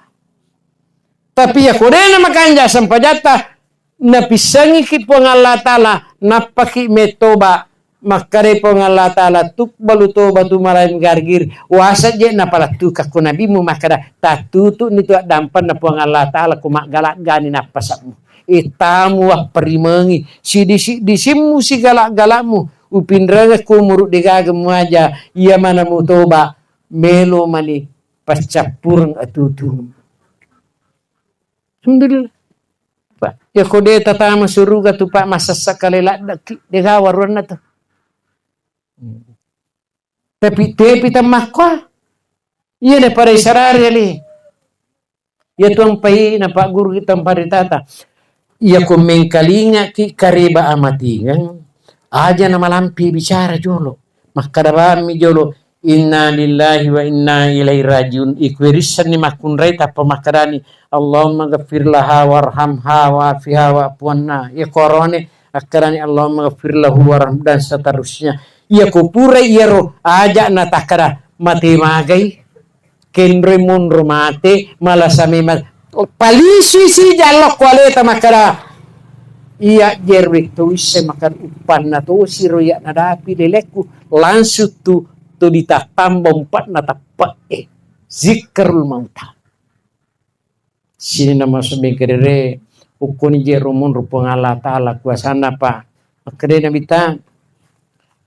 tapi ya korena makanja sampajata na pisangi ki pong Allah Ta'ala napaki metoba makare pong Allah Ta'ala tukbalu toba tu malain gargir wasat je na pala tu kako nabi mu makara tatutu nito dampan na pong Allah Ta'ala kumak galak gani na pasakmu itamu wah perimengi si disimu si galak-galakmu upindraga kumuruk digagam aja iya mana mu toba melo mani pascapurang atutu alhamdulillah pak ya kode tatama suruga tu pak masasak kalelak degawaruan na to tapi tamakwa iya na para isarari ali ya tuang pai na pak guru kita paritata iya ko mengkalinga ki kariba amatingan aja na malampi bicara jolo Makara mi jolo inna lillahi wa inna ilaihi rajiun ikwirisan ni makunrai tapa makarani Allahumma ghafir laha warhamha wa'afiha wa'afuanna ya korone akarani Allahumma ghafir lahu warham dan seterusnya ya kupure ya roh aja na takara mati magai kenre mun rumate malasami palisi si jalok waleta makara iya jerwik tu ise makan upan na tu si roya na dapi leleku langsung tu ditatam bompat na tapak zikrul mauta sini nama sebegere ukun jerumun rupang Allah Ta'ala kuasana pa makre nabita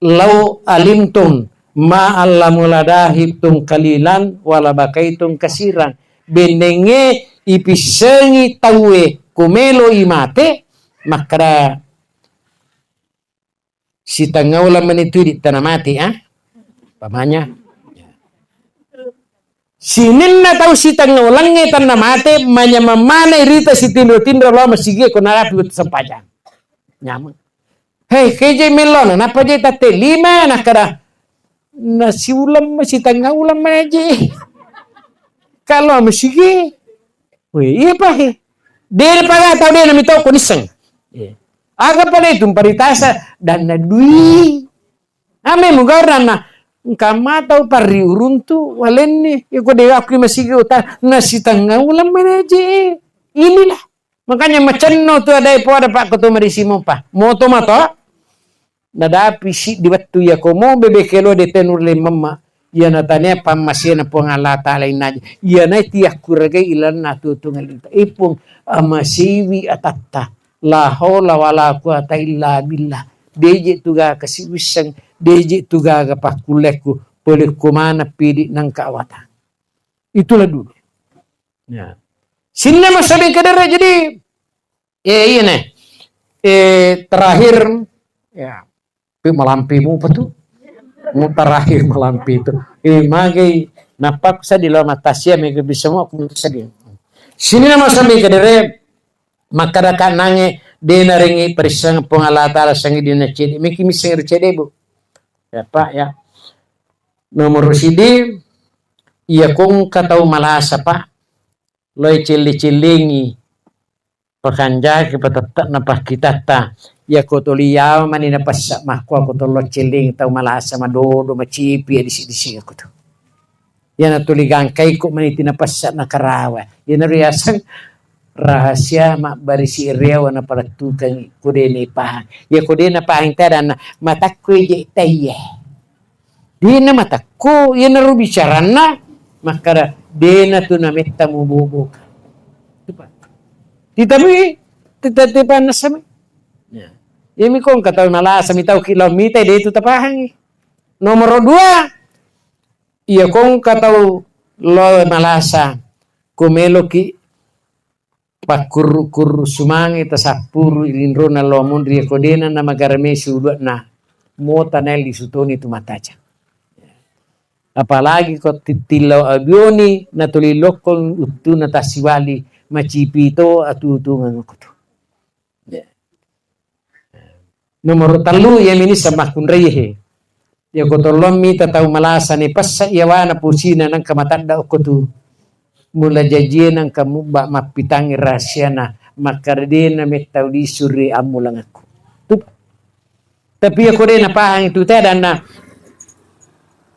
lau alimtum ma allamuladahitum kalilan wala bakaitum kasiran benenge ipisengi tawe kumelo imate makara si tangaulan manitu di tanah mati pamanya sinin na tahu si tangaulan nge tanah mati manya mamana irita si tindro lo masige ko narapi ut sampajan nyamang hei keje melon napa je tate lima nakara nasi ulam si tangaulan maje kalau masige weh iya pa he dia paga tahu dia namito ko niseng aga pala itong paritasa dan na dui ame mugaran na kamataw pariurun tu walen ni iko de aku masige uta nasitanga ulam manaje inilah makanya macenno tu ada po ada pak ketua marisimo pa moto mato nadapi si di waktu ya komo bebe kelo de tenur le mama ya natane pamasya na po nga lata lain na ya na tiyak kuragay ilan natutungal ipong amasiwi atatta la haula wala quwata illa billah deje tuga kasiwisang deje tuga pakuleku boleh kumana pidi nang kawata itulah dulu ya sinna masabi kadara jadi ini terakhir ya malampimu apa tuh mu terakhir malampi itu magai napak sa di lama tasya mega bisa mo aku sadia sini nama sabi kadara makaraka nange dena rengi perisang pengalata sangi dina cedi miki misir cedi bu ya pak ya nomor sidi iya kong katau malasa pak loy cilingi pakanja ke patatak napah kita ta ya kotoliyaw manina pasak mahkwa kotolo ciling tau malasa madodo macipi disi aku tu ya natuligang kay ko maniti napasak nakarawa ya nariasan rahasia mak barisi rewa na paratukan kude ni pahang ya kude na pahang tada na matakku je taye dia na matakku ya naru bicara na makara dena tu na metta mububu titabi titatipan na sami ya mi kong kataw malasa mi taw kilomita de itu tapahang nomor 2 iya kong kataw lo malasa kumelo ki pakur sumangi tasapuru ilindro na lomun ria kodena na magarame sudah na mota nel di sutoni tu mataja apalagi kok titilaw abioni na tulilokong utu na tasiwali macipito atutungan ko tu nomor 3 ya mini sama kunrehe ya kotolom mi tataw malasa ni passa yawana pusina nang kamatanda ko tu mula jajian ang kamu bak mapitangi rahasia na makardena metaw di suri amulang aku. Tapi ako rin napahang itu dan na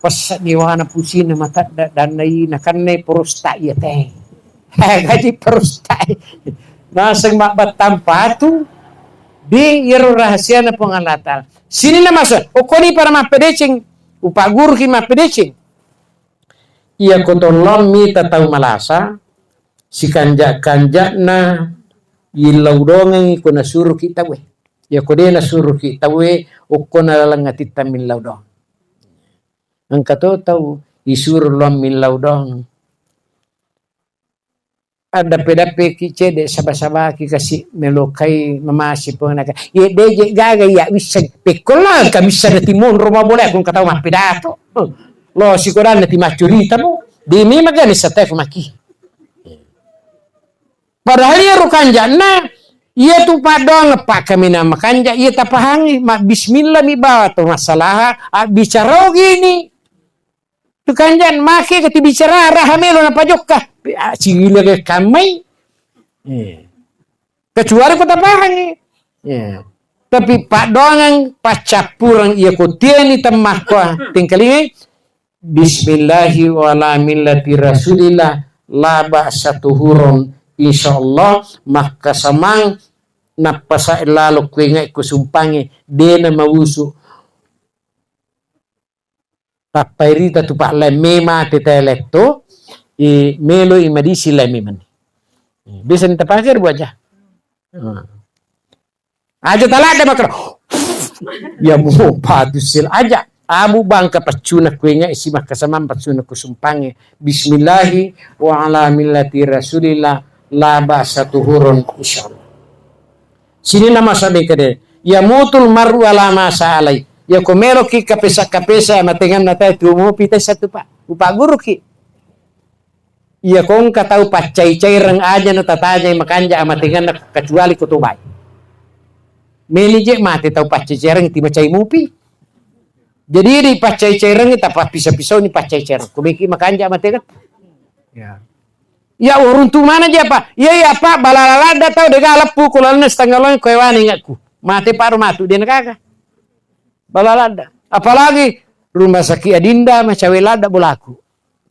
pasaniwana pusina mata dan na nakanay prosta iya teh. Gaji prosta. Nasang makbatam patu di iro rahasia na pangalatal. Sini na masuk. O koni para mapedecing upagur ki mapedecing. Ia kotolom mi tatau malasa si kanjak na ilaw dongeng ko nasuro kita we ya ko de nasuro kita we o ko na lang atita min law dong ang katotaw isuro lom min law dong ada pedape ki cede sabah ki kasi melokay mamasi po na ye de gaga ya wisag pekola kami sa timon roma boleh kung kataw mapedato lo sicuramente ti macurita mo di mi magani sa tef maki padahal ya rukan jana Ia tu padong pak kami nama kanja ia tapahangi mak bismillah mi bawa tu masalah bicara gini. Tu kanjan make kati bicara rahamelo na pajokka. Singila ke kamai. Kecuali kota pahangi. Tapi pak dongang pacapurang ia kotiani temah ko tingkalingai bismillahi wa ala millati rasulillah la ba'sa tuhurun insyaallah maka samang napasa lalu kuingai kusumpangi dena mawusu papairita tu pak le mema teta electo melo imadisi le meman bisa nita pakir bu aja aja talada makro ya mau padusil aja abu bangka pacuna kuenya isi makasamam pacuna kusumpange bismillahi wa ala millati rasulillah la ba'sa tuhurun insyaallah. Sini nama sabi kade ya mutul maru ala masa alai ya komero ki kapesa matengan nata tu mo pita satu pak upa guru ki ya kong katau pacai-cai reng aja no tataja makanja amatengan kecuali kutubai melije mate tau pacai-cai reng ti macai mupi jadi di pacai-cai reng ta pisau-pisau ni pacai-cai reng kumiki makanja amatengan ya urun tu mana aja pak ya pak balalada tau dega lepu kulana setengah loin koewani ngaku mate paru matu dia nekaga balalada apalagi rumah sakit adinda mah cewek lada bolaku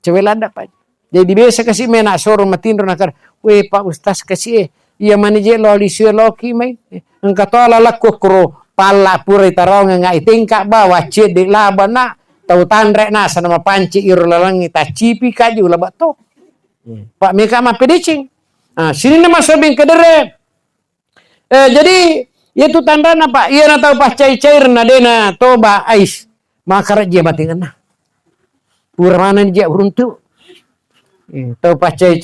cewek lada pak jadi biasa kasih mena soro matin nakar we pak ustaz kasih iya manije lo lisio loki mai engka tola lakko kro pala pura tarong ngai tingkak bawa cede labana tau tanrek na sana panci iro lalangi tacipi kaji ulah bato Pak Meka mah pedicing. Sini nama sabing kedere. Jadi itu tanda apa? Ia na tahu pas cair na dena toba ais. Maka raja batingan na. Purana dia uruntu. Tahu pas cair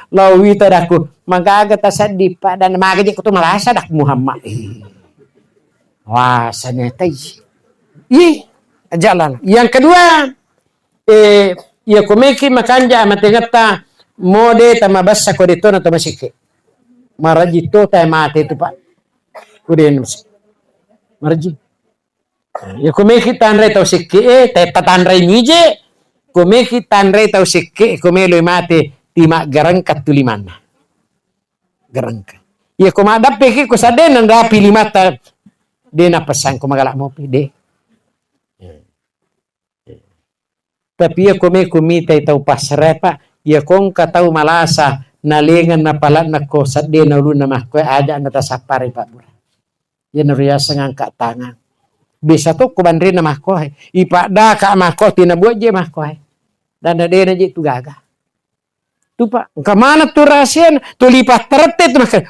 lawi tadaku. Maka agak tasadi pak dan maka dia kutu merasa dak Muhammad. Wah sanyatai. Jalan. Yang kedua ia komeki makanja matengata mode tama bassa kodetona tama sikke maraji to ta mate tu pak kuden maraji ya komeki tanre tau sikke te tanre nije komeki tanre tau sikke komelo mate tima garangkat tulimanna garangka ya koma dape ki ko saden nda pilimata dena pesan ko magalak mo pide tapi ya kome kumita itau pasrepa ya kong katau malasa nalengan na pala na ko sadde na ulun na mahkoy ada na tasapare pak bura ya nariasa ngangkat tangan bisa to kubandri na mahkoy ipada ka mahkoy tinabuat je mahkoy dan ada na je tu gaga tu pak kamana tu rahasia tu lipat terete tu makan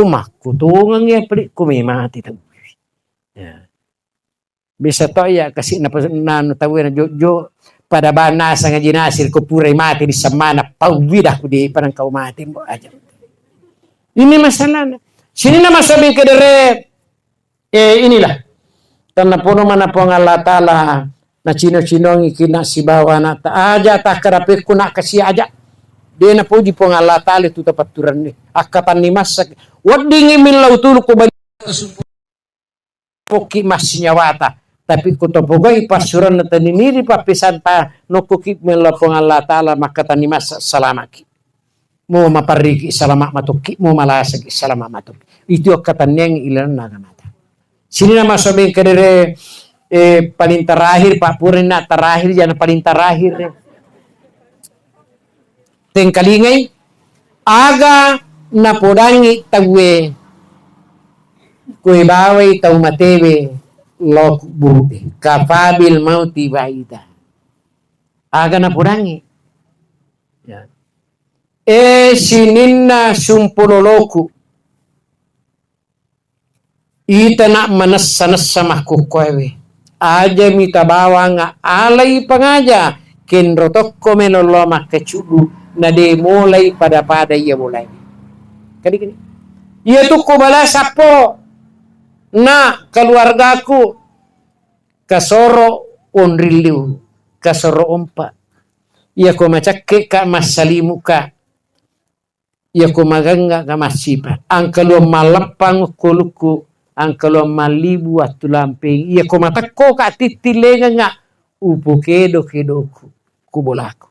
makutungan ya pelik kume mati tu ya bisa to ya kasih na tahu na jo pada bana sang jinasir ko purai mati di semana pauwidah ku di parang kau mati mo aja. Ini masalah. Sini nama sabi kedere inilah. Karena pono mana pong Allah Ta'ala na cino-cinongi kina si bawa na ta aja tak kerape ku nak kasih aja. Dia na puji pong Allah Ta'ala itu tepat turan ni. Akatan ni masak. Wadingi min lautul ko bali poki masnya wata. Tapi kutopogai pasuran na taniniri papisan pa nukukip melapong Allah Ta'ala maka tanimas salamaki. Mo mapariki salamak matuki, mo malasagi salamak matuki. Itu katanyang ilan nagamata. Sini nama sabi kadere paling terakhir Pak Purin na terakhir jangan paling terakhir. Tengkalingay aga napodangi tagwe kue bawai tau matewe lok budi kafabil mauti baida aga na purangi ya sininna sumpuloloku ita nak manassa mahkukwewe aja mita bawang alai pangaja ken rotokko melolo makacudu na de mulai pada ia mulai kali ia tu ko bala sapo na keluargaku kasoro onriliu kasoro ompa ia ko macakke ka masalimuka Ya ko maganga ka masipa. Ang kalong malapang kuluku, ang kalong malibu at tulamping. Ya ko matakko ka titilenga nga upo kedo kubulako.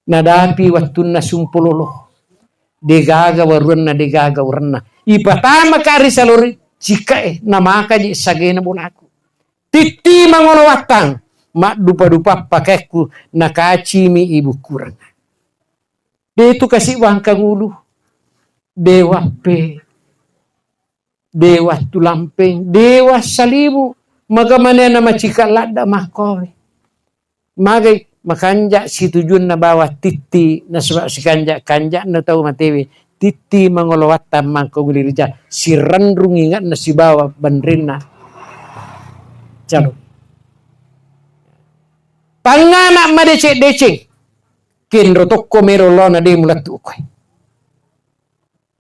Nadapi waktu na sumpulolo. Degaga waruna degaga waruna. Ipatama ka risalori jika namaka di sagena bulako. Titi mangolowatang mak dupa-dupa pakaiku nakacimi ibu kurang. Itu kasih wang kangulu. Dewa pe. Dewa tulamping. Dewa salibu. Magamana na macika lada makowe. Magay makanja si tujuan na bawa titi na si kanja na tau matewe. Titi mangolowatan mangkogulirja. Si randrung ingat na si bawa bandrin na. Calo. Panganak madecek-decek. Kinro tokko mero lona de mulat ukoy.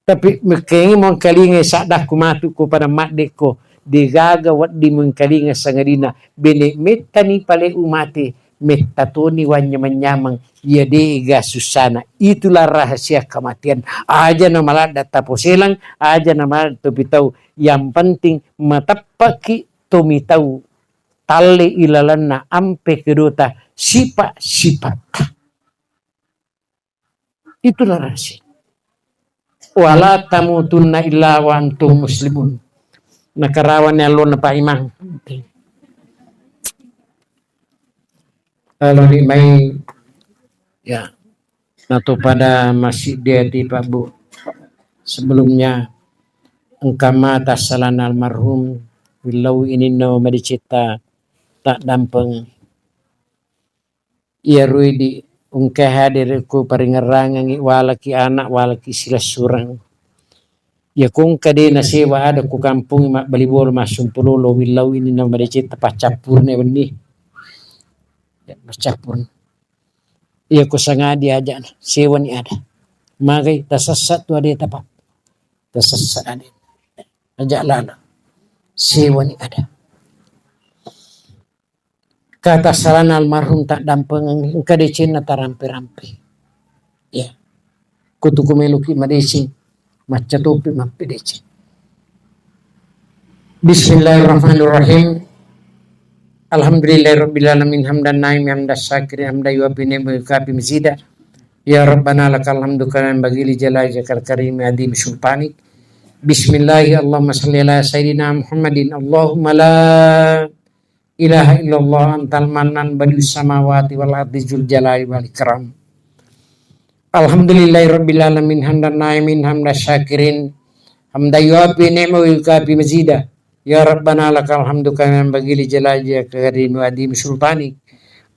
Tapi mekeng mo kalinga sa dak kumatu ko pada makde ko digaga wat di mo kalinga sa ngadina bene metani pale umati metatoni wanya menyamang ya dega susana. Itulah rahasia kematian. Aja na malada taposelang, aja na malada topitau. Yang penting matapaki tomitau tali ilalanna ampe kedota sifat-sifat. Itulah rahasia. Wala tamutunna illa wa antum muslimun. Nakarawan yang lo na paimang. Kalau di mai ya nato pada masih dia di Pak Bu. Sebelumnya engkama tasalan almarhum wilau ini no madicita tak dampeng. Ia rui di ungkah hadir ku paringerangan walaki anak walaki sila surang. Ya kung kade na sewa ada ku kampung mak balibor masumpululo wilau ini na madicita pacapur ne benih. Ya bercampur. Ia ku sangadi aja sewa ni ada. Magai tasasat tu ada tapak. Tasasat ada. Ajak lala. Sewa ni ada. Kata salan almarhum tak dampeng kadecin na tarampe-rampe. Ya. Kutu kumeluki madecin. Maca topi mampedecin. Bismillahirrahmanirrahim. Alhamdulillahirabbil alamin hamdan naim hamdan syakirin hamdan yuwafi ni'mahu kafi mazida. Ya Rabbana lakal hamdu kana bagi li jalali jakal karim adim sultanik. Bismillah Allahumma salli ala sayyidina Muhammadin. Allahumma la ilaha illallah antal mannan badius samawati wal ardi zul jalali wal ikram. Alhamdulillahirabbil alamin hamdan naimin hamdan syakirin hamdan yuwafi ni'mahu kafi mazida. Ya Rabbana lakal hamdu kana bagi li jalali karim adim sultanik.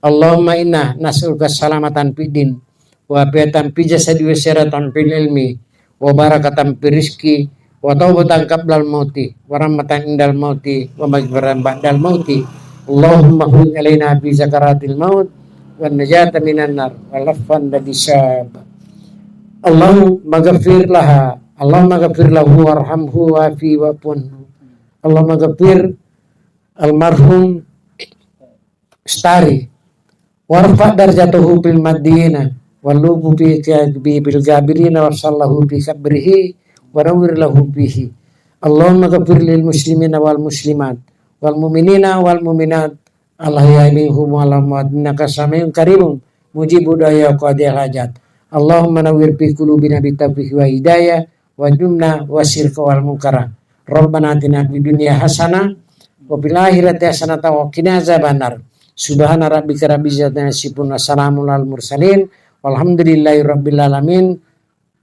Allahumma inna nas'aluka salamatan fid din wa afiatan fi jasadi wa syaratan fil ilmi wa barakatan fi rizqi wa taubatan qablal mauti wa rahmatan indal mauti wa maghfiratan ba'dal mauti. Allahumma hul alaina bi zakaratil maut wa najata minan nar wa lafan dadisab. Allahumma ghafir laha, Allahumma ghafir lahu warhamhu wa fi wa punhu. Allahumma ghafir almarhum Stari warfa darjatuhu bil madina walubu bi bil gabirina wa sallahu bi kabrihi wa nawwir lahu bihi. Allahumma ghafir lil muslimina wal muslimat wal mu'minina wal mu'minat Allah minhum wal amwat innaka samiun karimun mujibu daya qadil hajat. Allahumma nawwir fi qulubina bi tawfiq wa hidayah wa jumna wa sirka wal munkara. Rabbana atina fid dunya hasanah wa fil akhirati hasanah wa qina azabannar. Subhana rabbika rabbil izzati amma yasifun wa salamun alal mursalin walhamdulillahi rabbil alamin.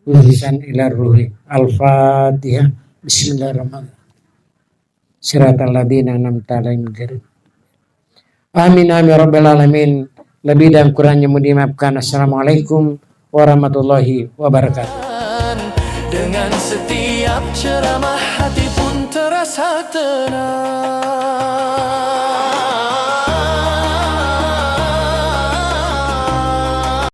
Uhisan ila ruhi. Al-Fatihah. Bismillahirrahmanirrahim. Siratal ladzina an'amta alaihim ghairil. Amin amin rabbil alamin. Lebih dan kurangnya mohon dimaafkan. Assalamualaikum warahmatullahi wabarakatuh. Dengan setiap ceramah hati pun terasa tenang.